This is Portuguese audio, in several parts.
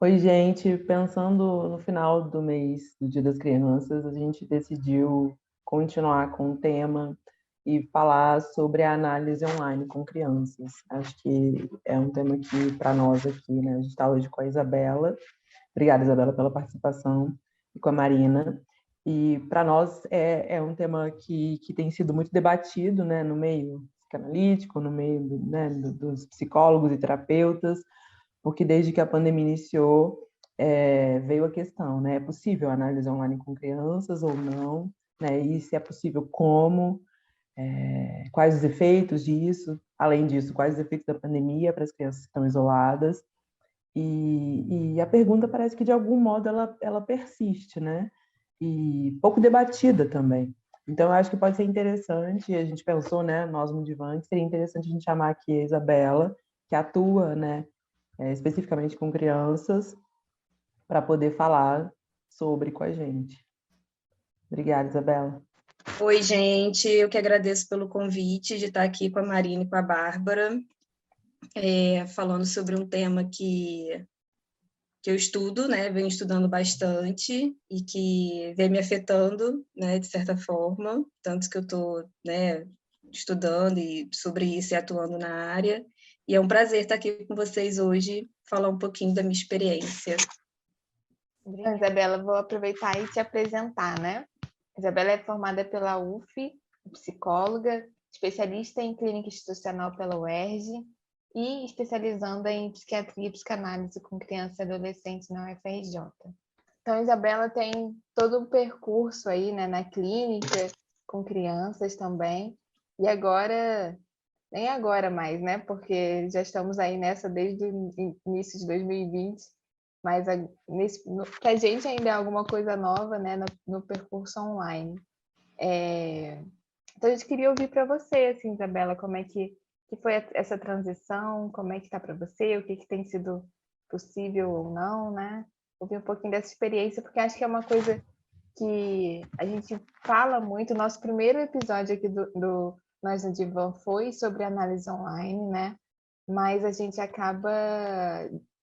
Oi, gente. Pensando no final do mês do Dia das Crianças, a gente decidiu continuar com o tema e falar sobre a análise online com crianças. Acho que é um tema que, para nós aqui, né, a gente está hoje com a Isabela. Obrigada, Isabela, pela participação, e com a Marina. E para nós é um tema que tem sido muito debatido, né, no meio psicanalítico, no meio dos psicólogos e terapeutas, porque desde que a pandemia iniciou, veio a questão, né? É possível análise online com crianças ou não? Né? E se é possível, como? Quais os efeitos disso? Além disso, quais os efeitos da pandemia para as crianças que estão isoladas? E a pergunta parece que, de algum modo, ela persiste, né? E pouco debatida também. Então, eu acho que pode ser interessante, a gente pensou, né, nós no Divã, que seria interessante a gente chamar aqui a Isabela, que atua, né, especificamente com crianças, para poder falar sobre com a gente. Obrigada, Isabela. Oi, gente, eu que agradeço pelo convite de estar aqui com a Marina e com a Bárbara, falando sobre um tema que eu estudo, né, venho estudando bastante e que vem me afetando, né, de certa forma, tanto que eu estou, né, estudando sobre isso e atuando na área. E é um prazer estar aqui com vocês hoje, falar um pouquinho da minha experiência. Então, Isabela, vou aproveitar e te apresentar, né? Isabela é formada pela UF, psicóloga, especialista em clínica institucional pela UERJ e especializando em psiquiatria e psicanálise com criança e adolescente na UFRJ. Então, Isabela tem todo um percurso aí, né, na clínica, com crianças também. E agora, nem agora mais, né? Porque já estamos aí nessa desde o início de 2020. Mas para a gente ainda é alguma coisa nova, né, no percurso online. Então, a gente queria ouvir para você, assim, Isabela, como é que foi essa transição, como é que está para você, o que tem sido possível ou não, né? Ouvir um pouquinho dessa experiência, porque acho que é uma coisa que a gente fala muito. Nosso primeiro episódio aqui do Nós no Divã foi sobre análise online, né? Mas a gente acaba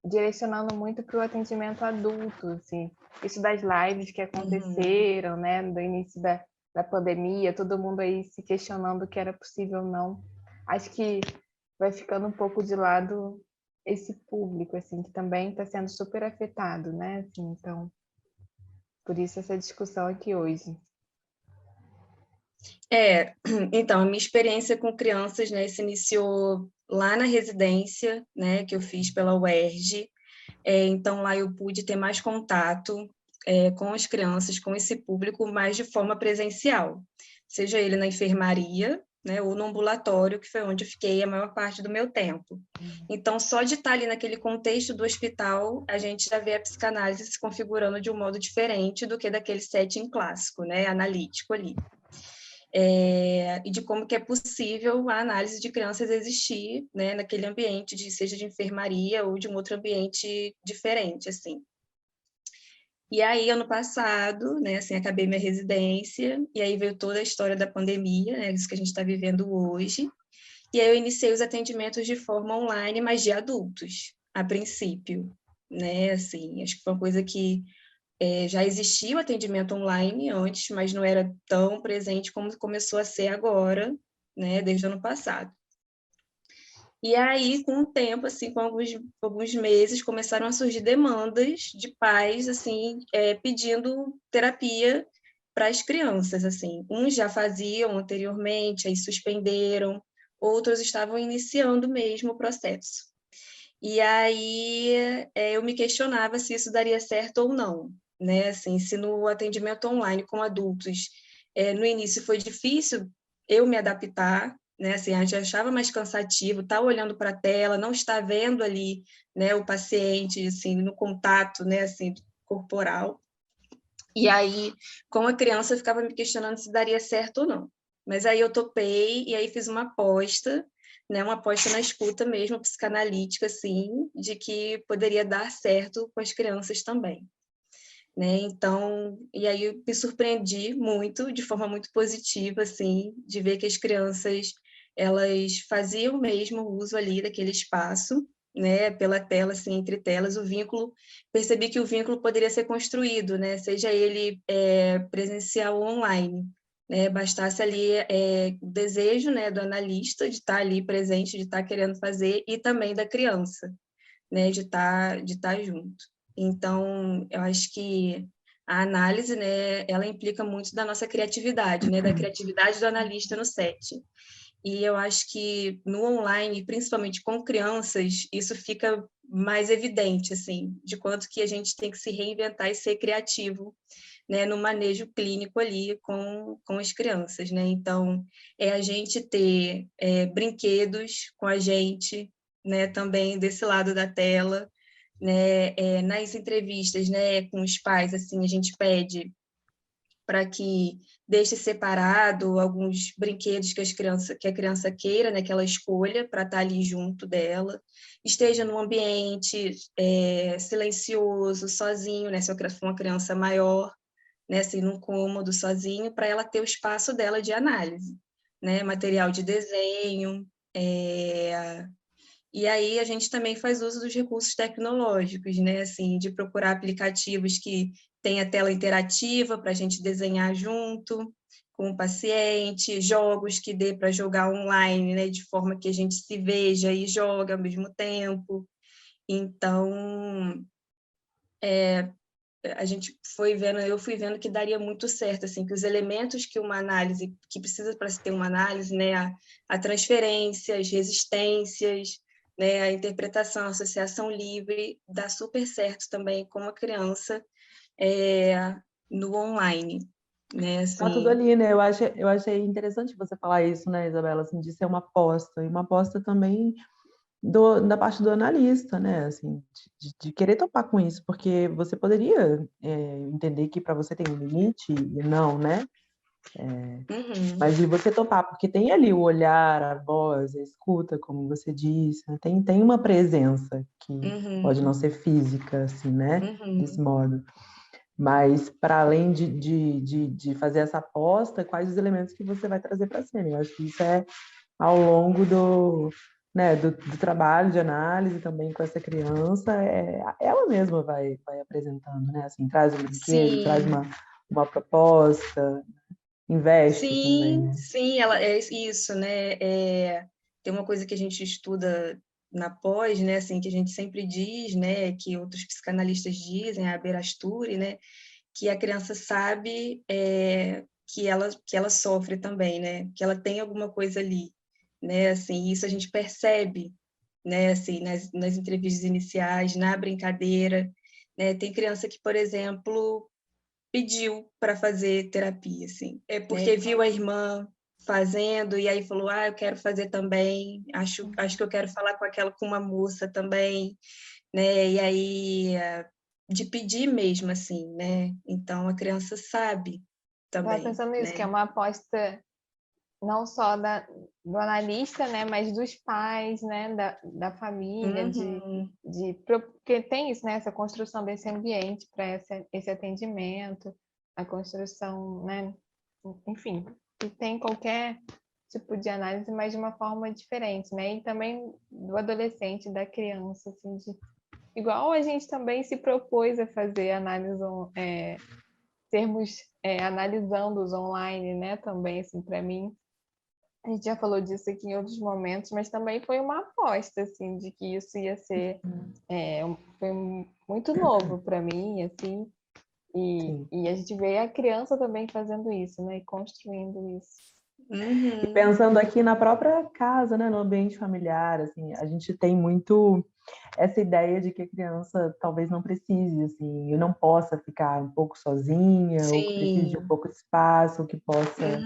direcionando muito para o atendimento adulto, assim. Isso das lives que aconteceram, né, do início da pandemia, todo mundo aí se questionando o que era possível ou não. Acho que vai ficando um pouco de lado esse público, assim, que também está sendo super afetado, né? Assim, então, por isso essa discussão aqui hoje. Então, a minha experiência com crianças, né, se iniciou lá na residência, né, que eu fiz pela UERJ. Então, lá eu pude ter mais contato com as crianças, com esse público, mais de forma presencial, seja ele na enfermaria, né, ou no ambulatório, que foi onde eu fiquei a maior parte do meu tempo. Então, só de estar ali naquele contexto do hospital, a gente já vê a psicanálise se configurando de um modo diferente do que daquele setting clássico, né, analítico ali. E de como que é possível a análise de crianças existir, né, naquele ambiente, seja de enfermaria ou de um outro ambiente diferente, assim. E aí, ano passado, né, assim, acabei minha residência, e aí veio toda a história da pandemia, né, isso que a gente está vivendo hoje, e aí eu iniciei os atendimentos de forma online, mas de adultos, a princípio, né, assim, acho que foi uma coisa que já existia o atendimento online antes, mas não era tão presente como começou a ser agora, né, desde o ano passado. E aí, com o tempo, assim, com alguns meses, começaram a surgir demandas de pais, assim, pedindo terapia para as crianças, assim. Uns já faziam anteriormente, aí suspenderam, outros estavam iniciando mesmo o processo. E aí eu me questionava se isso daria certo ou não, né? Assim, se no atendimento online com adultos, no início foi difícil eu me adaptar, né? Assim, a gente achava mais cansativo, estar olhando para a tela, não estar vendo ali, né, o paciente, assim, no contato, né, assim, corporal. E aí, com a criança, eu ficava me questionando se daria certo ou não. Mas aí eu topei e aí fiz uma aposta, né, uma aposta na escuta mesmo, psicanalítica, assim, de que poderia dar certo com as crianças também. Né? Então, e aí eu me surpreendi muito, de forma muito positiva, assim, de ver que as crianças, elas faziam mesmo uso ali daquele espaço, né, pela tela, assim, entre telas, percebi que o vínculo poderia ser construído, né, seja ele presencial ou online, né, bastasse ali o desejo, né, do analista de estar ali presente, de estar querendo fazer, e também da criança, né, de estar junto. Então, eu acho que a análise, né, ela implica muito da nossa criatividade, né, da criatividade do analista no set. E eu acho que no online, principalmente com crianças, isso fica mais evidente, assim, de quanto que a gente tem que se reinventar e ser criativo, né, no manejo clínico ali com as crianças, né? Então, é a gente ter brinquedos com a gente, né, também desse lado da tela, né, nas entrevistas, né, com os pais, assim, a gente pede para que deixe separado alguns brinquedos que a criança queira, né, que ela escolha para estar ali junto dela, esteja num ambiente silencioso, sozinho, né, se for uma criança maior, né, assim, num cômodo sozinho, para ela ter o espaço dela de análise, né, material de desenho, e aí a gente também faz uso dos recursos tecnológicos, né? Assim, de procurar aplicativos que tenha tela interativa para a gente desenhar junto com o paciente, jogos que dê para jogar online, né? De forma que a gente se veja e joga ao mesmo tempo. Então, eu fui vendo que daria muito certo, assim, que os elementos que uma análise, que precisa para se ter uma análise, né, a transferência, as resistências, né, a interpretação, a associação livre, dá super certo também com a criança no online, né, Tá tudo assim. ali, né? Eu achei interessante você falar isso, né, Isabela, assim, de ser uma aposta, e uma aposta também da parte do analista, né, assim, de querer topar com isso, porque você poderia entender que para você tem um limite e não, né? Mas de você topar, porque tem ali o olhar, a voz, a escuta, como você disse, né? Tem uma presença que pode não ser física, assim, né? Desse modo. Mas, para além de fazer essa aposta, quais os elementos que você vai trazer para a cena? Eu acho que isso é ao longo né, do trabalho de análise também com essa criança, ela mesma vai apresentando, né? Assim, traz um brinquedo, traz Sim, uma proposta, investe também, sim, né? sim, ela é isso, né? Tem uma coisa que a gente estuda na pós, né, assim, que a gente sempre diz, né, que outros psicanalistas dizem, a Berasturi, né, que a criança sabe que ela sofre também, né, que ela tem alguma coisa ali, né, assim, isso a gente percebe, né, assim, nas entrevistas iniciais, na brincadeira, né, tem criança que, por exemplo, pediu para fazer terapia, assim. É porque viu a irmã fazendo e aí falou, eu quero fazer também, acho que eu quero falar com uma moça também, né? E aí de pedir mesmo, assim, né? Então a criança sabe Estava também, pensando nisso, que é né? uma aposta não só do analista, né, mas dos pais, né, da família, porque tem isso, né, essa construção desse ambiente para esse atendimento, a construção, né, enfim, que tem qualquer tipo de análise, mas de uma forma diferente, né, e também do adolescente, da criança, assim, igual a gente também se propôs a fazer análise, termos analisando os online, né, também, assim, para mim. A gente já falou disso aqui em outros momentos, mas também foi uma aposta, assim, de que isso ia ser... foi muito novo para mim, assim, e a gente vê a criança também fazendo isso, né? E construindo isso. E pensando aqui na própria casa, né, no ambiente familiar, assim, a gente tem muito essa ideia de que a criança talvez não precise, assim, e não possa ficar um pouco sozinha, ou que precise de um Sim. pouco de espaço, ou que possa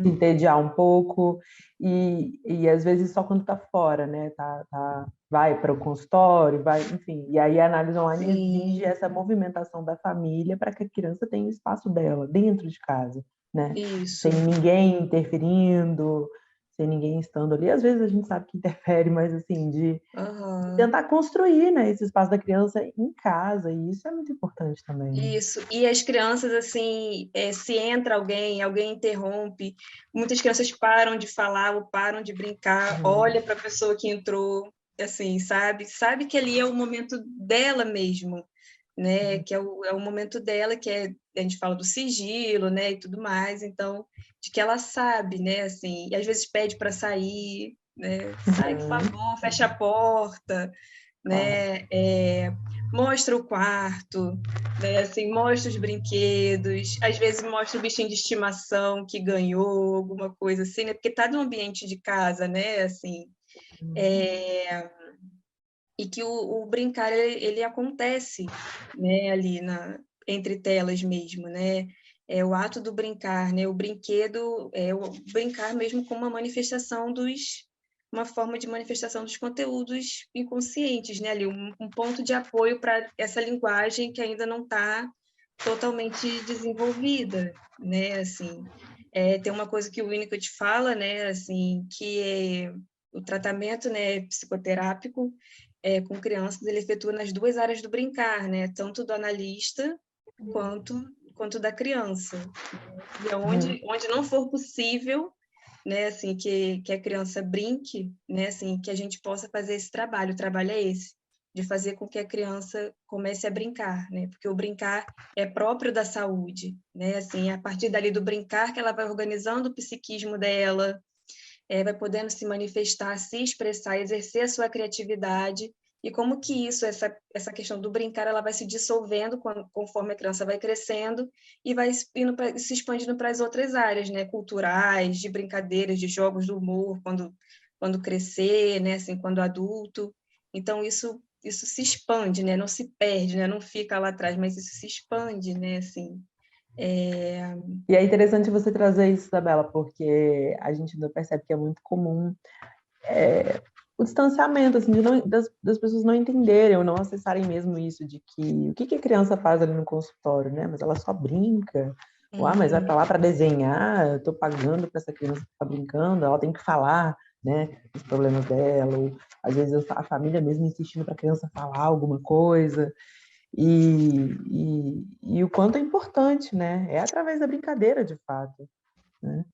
se entediar um pouco, e às vezes só quando está fora, né, vai para o consultório, vai, enfim, e aí a análise online exige essa movimentação da família para que a criança tenha o espaço dela dentro de casa, né? Isso. Sem ninguém interferindo, sem ninguém estando ali. Às vezes a gente sabe que interfere, mas assim, de tentar construir, né, esse espaço da criança em casa, e isso é muito importante também. Isso, e as crianças, assim, se entra alguém interrompe, muitas crianças param de falar ou param de brincar, olha para a pessoa que entrou, assim, sabe que ali é o momento dela mesmo, né? Que é o momento dela, que a gente fala do sigilo, né? E tudo mais, então, de que ela sabe, né? Assim, e às vezes pede para sair, né? Sai, por favor, fecha a porta, né? Mostra o quarto, né? Assim, mostra os brinquedos, às vezes mostra o bichinho de estimação que ganhou, alguma coisa assim, né? Porque tá no ambiente de casa, né? Assim, e que o brincar ele acontece, né? Ali entre telas mesmo, né? É o ato do brincar, né? O brinquedo é o brincar mesmo como uma forma de manifestação dos conteúdos inconscientes, né? Ali um ponto de apoio para essa linguagem que ainda não está totalmente desenvolvida, né? Assim, tem uma coisa que o Winnicott fala, né? Assim, que é o tratamento, né, psicoterápico com crianças, ele efetua nas duas áreas do brincar, né? Tanto do analista quanto da criança. E é onde não for possível, né, assim, que a criança brinque, né, assim, que a gente possa fazer esse trabalho. O trabalho é esse, de fazer com que a criança comece a brincar, né? Porque o brincar é próprio da saúde, né? Assim, é a partir dali do brincar que ela vai organizando o psiquismo dela, vai podendo se manifestar, se expressar, exercer a sua criatividade, e como que essa questão do brincar, ela vai se dissolvendo conforme a criança vai crescendo e vai se expandindo para as outras áreas, né, culturais, de brincadeiras, de jogos do humor, quando crescer, né, assim, quando adulto. Então, isso se expande, né, não se perde, né, não fica lá atrás, mas isso se expande, né, assim. E é interessante você trazer isso, Isabela, porque a gente ainda percebe que é muito comum o distanciamento, assim, das pessoas não entenderem ou não acessarem mesmo isso, de que o que a criança faz ali no consultório, né? Mas ela só brinca. Mas vai para lá para desenhar, eu estou pagando para essa criança ficar brincando, ela tem que falar, né, os problemas dela, ou às vezes a família mesmo insistindo para a criança falar alguma coisa. E o quanto é importante, né? É através da brincadeira, de fato, né?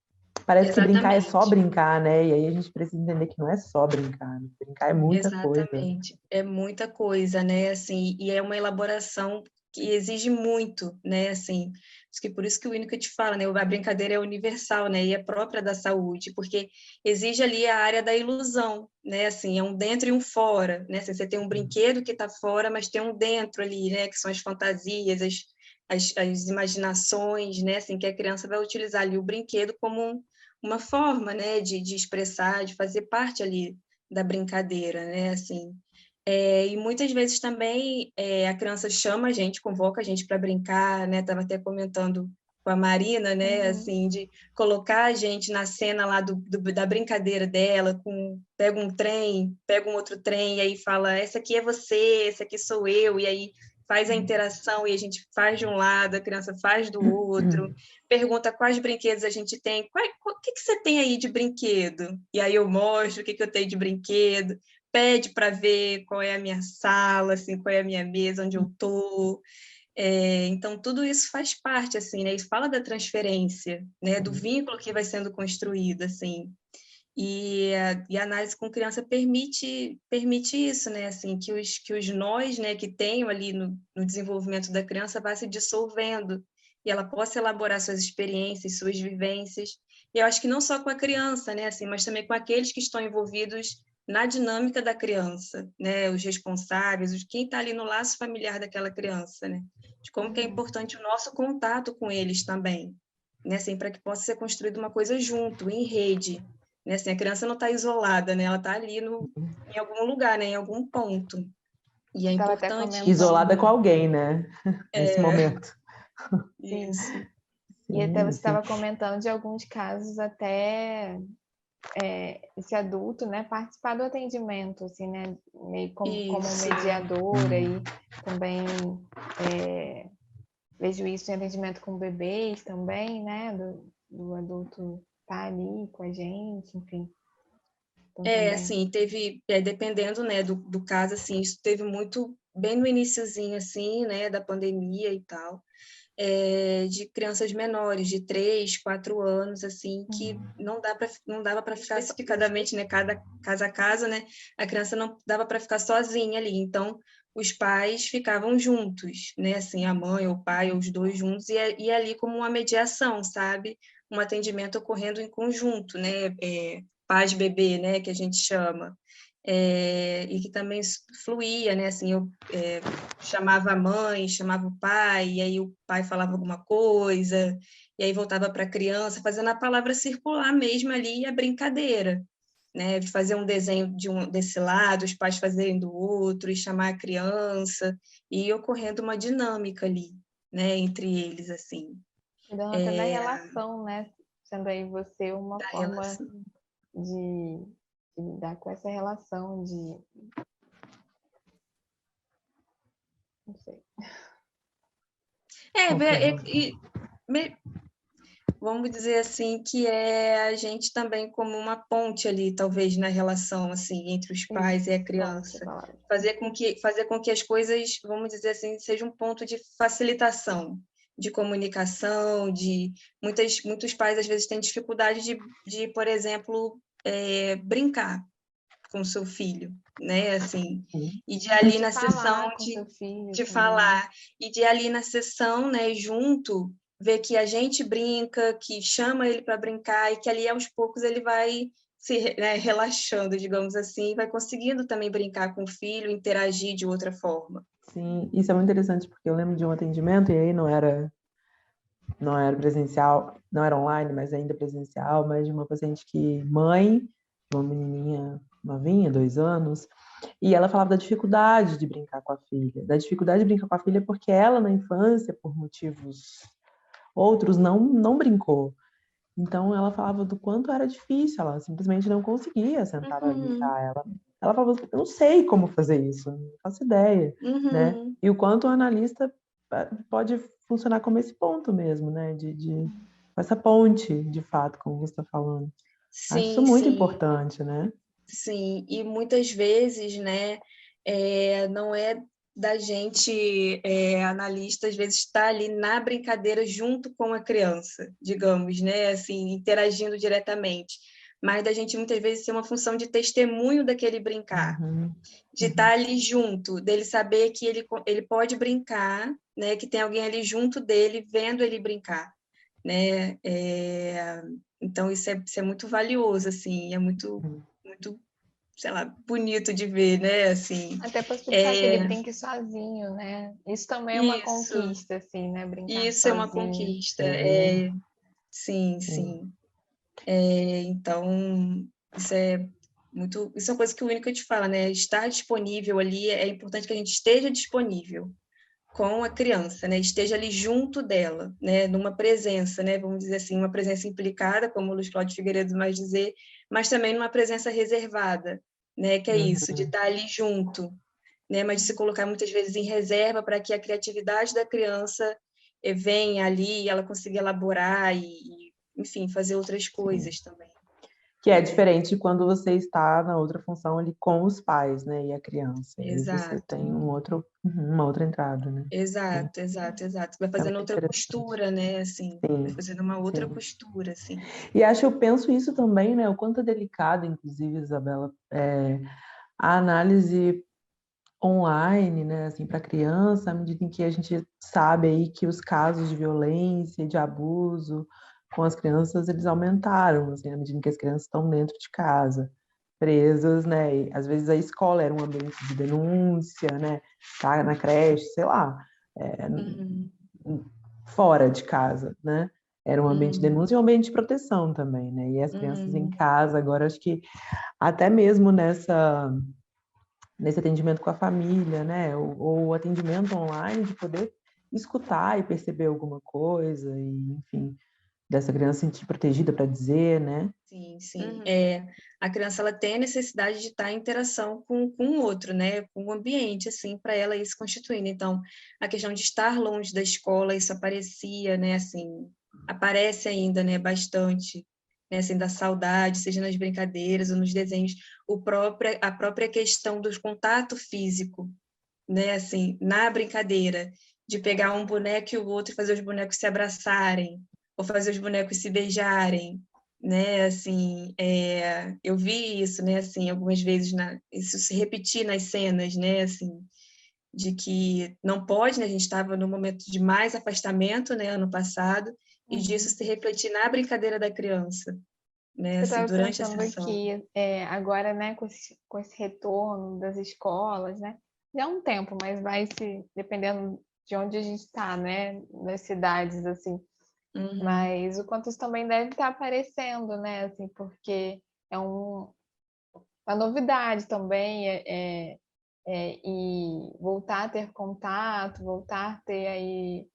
Parece que brincar é só Exatamente. brincar, né? E aí a gente precisa entender que não é só brincar, né? Brincar é muita coisa. Exatamente, é muita coisa, né, assim, e é uma elaboração que exige muito, né, assim, acho que por isso que o Winnicott fala, né, a brincadeira é universal, né, e é própria da saúde, porque exige ali a área da ilusão, né, assim, é um dentro e um fora, né, assim, você tem um brinquedo que está fora, mas tem um dentro ali, né, que são as fantasias, as imaginações, né, assim, que a criança vai utilizar ali o brinquedo como uma forma, né, de expressar, de fazer parte ali da brincadeira, né, assim. E muitas vezes também a criança chama a gente, convoca a gente para brincar, né, estava até comentando com a Marina, né, assim, de colocar a gente na cena lá da brincadeira dela, pega um trem, pega um outro trem, e aí fala, essa aqui é você, esse aqui sou eu, e aí faz a interação e a gente faz de um lado, a criança faz do outro, pergunta quais brinquedos a gente tem, o que você tem aí de brinquedo? E aí eu mostro o que eu tenho de brinquedo, pede para ver qual é a minha sala, assim, qual é a minha mesa, onde eu estou. Então, tudo isso faz parte, assim, né? E fala da transferência, né? Do vínculo que vai sendo construído, assim. E a análise com criança permite isso, né? Assim, que os nós, né, que tenho ali no desenvolvimento da criança vá se dissolvendo e ela possa elaborar suas experiências, suas vivências. E eu acho que não só com a criança, né, assim, mas também com aqueles que estão envolvidos na dinâmica da criança, né? Os responsáveis, quem está ali no laço familiar daquela criança, né? De como que é importante o nosso contato com eles também, né? Assim, para que possa ser construída uma coisa junto, em rede, né? Assim, a criança não está isolada, né? Ela está ali em algum lugar, né? Em algum ponto. E é Estava até importante isso. Isolada com alguém, né? Nesse momento. Isso. E até você Sim. estava comentando de alguns casos até esse adulto, né, participar do atendimento, assim, né, meio como mediadora e também vejo isso em atendimento com bebês também, né, do adulto estar ali com a gente, enfim. Então, também... assim, teve, dependendo, né, do caso, assim, isso teve muito bem no iniciozinho, assim, né, da pandemia e tal, de crianças menores, de 3, 4 anos, assim, que não dava para ficar especificadamente, né, cada casa a casa, né, a criança não dava para ficar sozinha ali, então os pais ficavam juntos, né, assim, a mãe, ou o pai, ou os dois juntos, e ali como uma mediação, sabe, um atendimento ocorrendo em conjunto, né, pais-bebê, né, que a gente chama, e que também fluía, né, assim, eu chamava a mãe, chamava o pai, e aí o pai falava alguma coisa, e aí voltava para a criança, fazendo a palavra circular mesmo ali, a brincadeira, né, de fazer um desenho desse lado, os pais fazerem do outro, e chamar a criança, e ocorrendo uma dinâmica ali, né, entre eles, assim. Cuidando até da relação, né? Sendo aí você uma Da forma relação. de lidar com essa relação de... Não sei. Vamos dizer assim, que é a gente também como uma ponte ali, talvez, na relação, assim, entre os pais e a criança. Fazer com que as coisas, vamos dizer assim, sejam um ponto de facilitação, de comunicação, muitos pais, às vezes, têm dificuldade de por exemplo, brincar com o seu filho, né, assim, e de ali na sessão de falar, e de ali na sessão, né, junto, ver que a gente brinca, que chama ele para brincar, e que ali, aos poucos, ele vai se relaxando, digamos assim, e vai conseguindo também brincar com o filho, interagir de outra forma. Sim, isso é muito interessante, porque eu lembro de um atendimento, e aí não era presencial, não era online, mas ainda presencial, mas de uma paciente mãe, uma menininha novinha, 2 anos, e ela falava da dificuldade de brincar com a filha, porque ela, na infância, por motivos outros, não brincou. Então, ela falava do quanto era difícil, ela simplesmente não conseguia sentar para brincar. Ela falava, eu não sei como fazer isso, não faço ideia, né? E o quanto o analista pode funcionar como esse ponto mesmo, né? Essa ponte, de fato, como você está falando. Sim, acho isso muito importante, né? Sim, e muitas vezes, né, não é da gente, analista, às vezes está ali na brincadeira junto com a criança, digamos, né, assim, interagindo diretamente, mas da gente muitas vezes ser uma função de testemunho daquele brincar, de estar ali junto, dele saber que ele pode brincar, né, que tem alguém ali junto dele vendo ele brincar, né, então isso é muito valioso, assim, é muito sei lá, bonito de ver, né, assim. Até possibilitar que ele brinque sozinho, né? Isso também é uma conquista, assim, né? Brincar Isso sozinho. É uma conquista, sim. Então, isso é uma coisa que o Winnicott fala, né? Estar disponível ali, é importante que a gente esteja disponível com a criança, né? Esteja ali junto dela, né? Numa presença, né? Vamos dizer assim, uma presença implicada, como o Luiz Cláudio Figueiredo mais dizer, mas também numa presença reservada, né? Que é isso, de estar ali junto, né? Mas de se colocar muitas vezes em reserva para que a criatividade da criança venha ali e ela consiga elaborar e, enfim, fazer outras coisas também. Que é diferente de quando você está na outra função ali com os pais, né, e a criança. Exato. Aí você tem uma outra entrada, né? Exato. Vai fazendo outra postura, né, assim. Vai fazendo uma outra postura, assim. E eu penso isso também, né, o quanto é delicado, inclusive, Isabela, a análise online, né, assim, para criança, à medida em que a gente sabe aí que os casos de violência e de abuso com as crianças, eles aumentaram, assim, à medida que as crianças estão dentro de casa, presas, né, e às vezes a escola era um ambiente de denúncia, né, tá na creche, sei lá, fora de casa, né, era um ambiente de denúncia e um ambiente de proteção também, né, e as crianças em casa, agora acho que até mesmo nesse atendimento com a família, né, ou atendimento online, de poder escutar e perceber alguma coisa, e, enfim, dessa criança sentir protegida para dizer, né? Sim. A criança, ela tem a necessidade de estar em interação com o outro, né, com o ambiente, assim, para ela ir se constituindo. Então, a questão de estar longe da escola, isso aparecia, né, assim, aparece ainda, né, bastante, né, assim, da saudade, seja nas brincadeiras ou nos desenhos, a própria questão do contato físico, né, assim, na brincadeira, de pegar um boneco e o outro e fazer os bonecos se abraçarem, ou fazer os bonecos se beijarem, né, assim, eu vi isso, né, assim, algumas vezes, isso se repetir nas cenas, né, assim, de que não pode, né, a gente estava no momento de mais afastamento, né, ano passado, e disso se refletir na brincadeira da criança, né, Eu assim, estava durante a pensando sessão. que agora, né, com esse retorno das escolas, né, já é um tempo, mas vai se, dependendo de onde a gente está, né, nas cidades, assim, Uhum, mas o quanto isso também deve estar aparecendo, né, assim, porque é uma novidade também, e voltar a ter contato, voltar a ter aí,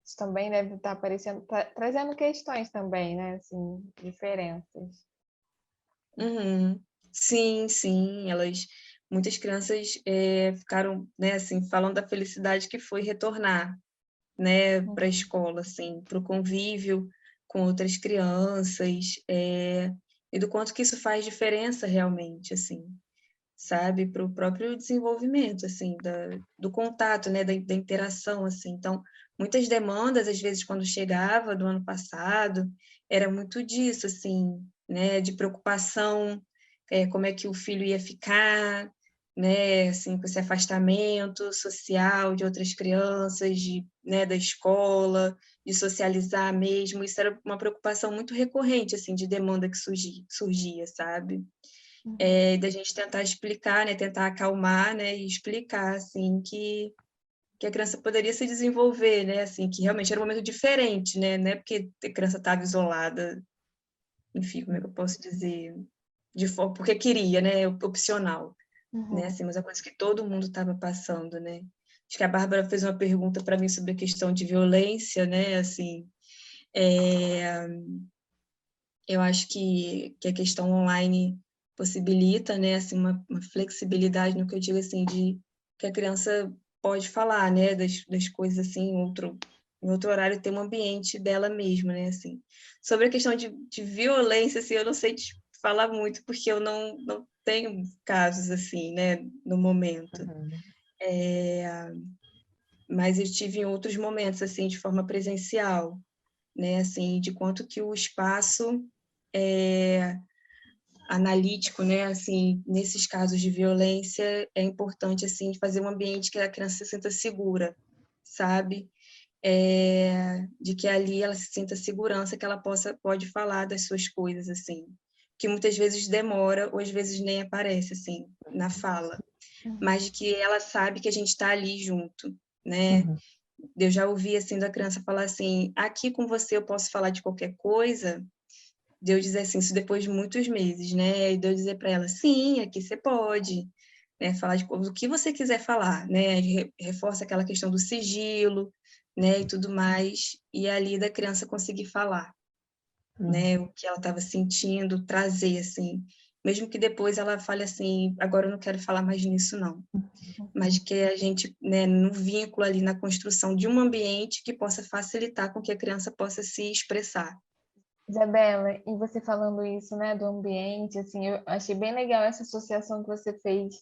isso também deve estar aparecendo, trazendo questões também, né, assim, diferenças. uhum. Sim, sim, muitas crianças ficaram, né, assim, falando da felicidade que foi retornar, né, para a Uhum. escola, assim, para o convívio com outras crianças, e do quanto que isso faz diferença realmente, assim, sabe, para o próprio desenvolvimento, assim, do contato, né, da interação, assim. Então, muitas demandas, às vezes, quando chegava do ano passado, era muito disso, assim, né, de preocupação, como é que o filho ia ficar, né, assim, com esse afastamento social de outras crianças, né, da escola, de socializar mesmo. Isso era uma preocupação muito recorrente, assim, de demanda que surgia, sabe? Uhum. Da gente tentar explicar, né, tentar acalmar, né, e explicar, assim, que a criança poderia se desenvolver, né, assim, que realmente era um momento diferente, né, não é porque a criança estava isolada, enfim, como é que eu posso dizer, de forma porque queria, né, opcional, né, Uhum. assim, mas é uma coisa que todo mundo estava passando, né. Acho que a Bárbara fez uma pergunta para mim sobre a questão de violência, né, assim, eu acho que a questão online possibilita, né, assim, uma flexibilidade no que eu digo, assim, de que a criança pode falar, né, das coisas, assim, em outro horário, ter um ambiente dela mesma, né, assim. Sobre a questão de violência, assim, eu não sei te falar muito, porque eu não tenho casos, assim, né, no momento. Uhum. Mas eu tive em outros momentos, assim, de forma presencial, né, assim, de quanto que o espaço analítico, né, assim, nesses casos de violência, é importante, assim, fazer um ambiente que a criança se sinta segura, sabe? De que ali ela se sinta segurança, que ela pode falar das suas coisas, assim, que muitas vezes demora, ou às vezes nem aparece, assim, na fala, mas de que ela sabe que a gente está ali junto, né? Uhum. Eu já ouvi, assim, da criança falar assim, aqui com você eu posso falar de qualquer coisa, de eu dizer assim, isso depois de muitos meses, né? E de eu dizer para ela, sim, aqui você pode, né? Falar do que você quiser falar, né? Reforça aquela questão do sigilo, né? E tudo mais, e ali da criança conseguir falar, Uhum. né? O que ela estava sentindo, trazer, assim. Mesmo que depois ela fale assim, agora eu não quero falar mais nisso, não. Mas que a gente, né, no vínculo ali, na construção de um ambiente que possa facilitar com que a criança possa se expressar. Isabela, e você falando isso, né, do ambiente, assim, eu achei bem legal essa associação que você fez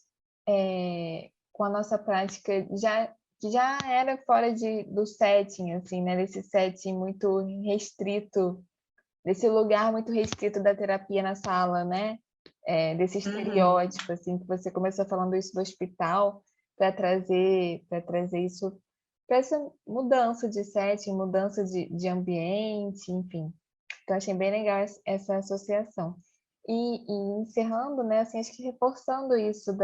com a nossa prática, que já era fora do setting, assim, né, desse setting muito restrito, desse lugar muito restrito da terapia na sala, né, desse Uhum, estereótipo, assim, que você começou falando isso do hospital, para trazer isso, para essa mudança de setting, mudança de ambiente, enfim, achei bem legal essa associação. E encerrando, né, assim, acho que reforçando isso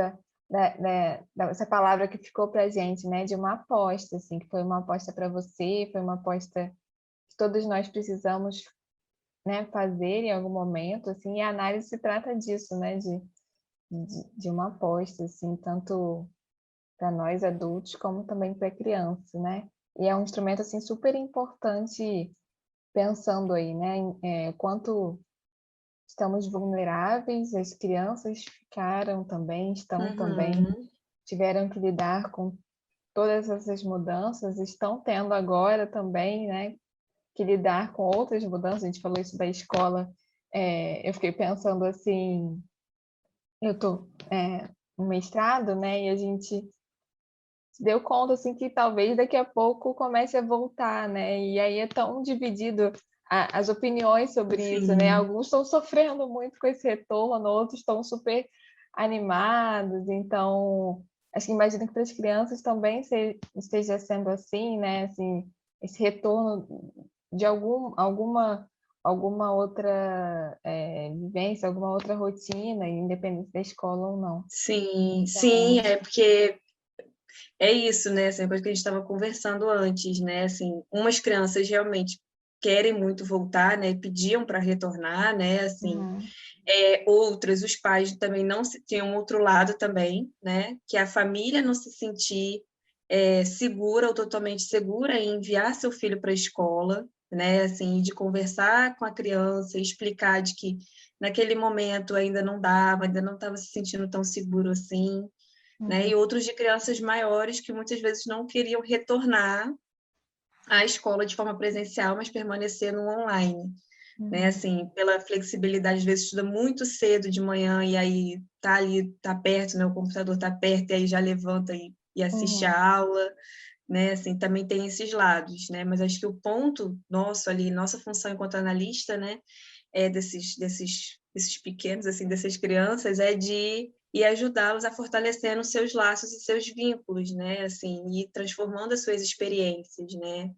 essa palavra que ficou para a gente, né, de uma aposta, assim, que foi uma aposta para você, foi uma aposta que todos nós precisamos, né, fazer em algum momento, assim, e a análise se trata disso, né, de uma aposta, assim, tanto para nós adultos como também para a criança, né? E é um instrumento, assim, super importante pensando aí, né, quanto estamos vulneráveis, as crianças ficaram também, estão também, uhum, tiveram que lidar com todas essas mudanças, estão tendo agora também, né, que lidar com outras mudanças. A gente falou isso da escola, eu fiquei pensando assim, eu estou no mestrado, né, e a gente deu conta assim que talvez daqui a pouco comece a voltar, né? E aí é tão dividido as opiniões sobre isso, né? Sim. Alguns estão sofrendo muito com esse retorno, outros estão super animados. Então, acho que imagino que para as crianças também esteja sendo assim, né? Assim, esse retorno de alguma outra vivência, alguma outra rotina, independente da escola ou não. Sim, Então, sim, é porque é isso, né? Essa coisa que a gente estava conversando antes, né? Assim, umas crianças realmente querem muito voltar, né? Pediam para retornar, né? Assim, uhum, outras, os pais também não se, tinham um outro lado também, né? Que a família não se sentir segura ou totalmente segura em enviar seu filho para a escola, né? Assim, de conversar com a criança, explicar de que naquele momento ainda não dava, ainda não estava se sentindo tão seguro assim, né? uhum, E outros de crianças maiores que muitas vezes não queriam retornar à escola de forma presencial, mas permanecer no online, né? uhum, Assim, pela flexibilidade, às vezes estuda muito cedo de manhã e aí tá ali, tá perto, né? O computador tá perto e aí já levanta e assiste uhum. a aula, né? Assim, também tem esses lados, né? Mas acho que o ponto nosso ali, nossa função enquanto analista, né? Desses pequenos, assim, dessas crianças, é de e ajudá-los a fortalecer os seus laços e seus vínculos, né? Assim, e transformando as suas experiências, né?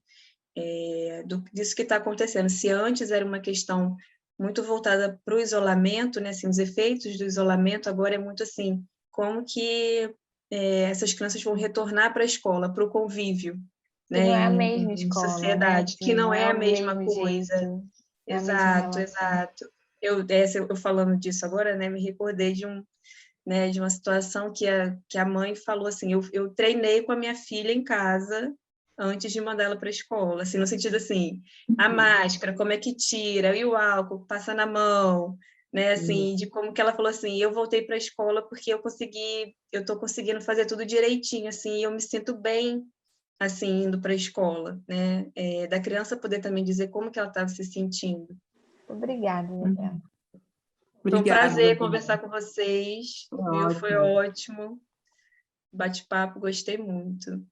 Disso que está acontecendo. Se antes era uma questão muito voltada para o isolamento, né? Assim, os efeitos do isolamento, agora é muito assim, como que essas crianças vão retornar para a escola, para o convívio, Que né? não é a mesma Em escola, né? sociedade, que Assim, não não é é a o mesma mesmo jeito, coisa. não é a mesma Exato, relação. exato. Eu falando disso agora, né, me recordei de uma situação que a mãe falou assim, eu treinei com a minha filha em casa antes de mandar ela para a escola, assim, no sentido assim, a máscara, como é que tira, e o álcool, passa na mão, né, assim, de como que ela falou assim, eu voltei para a escola porque eu estou conseguindo fazer tudo direitinho, assim, e eu me sinto bem, assim, indo para a escola, né, da criança poder também dizer como que ela estava se sentindo. Obrigada, Isabela. Foi um Obrigada, prazer Isabel. conversar com vocês, Foi viu? Foi ótimo ótimo. Bate-papo, gostei muito.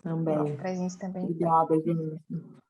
também. Para a gente também foi. Obrigada, gente.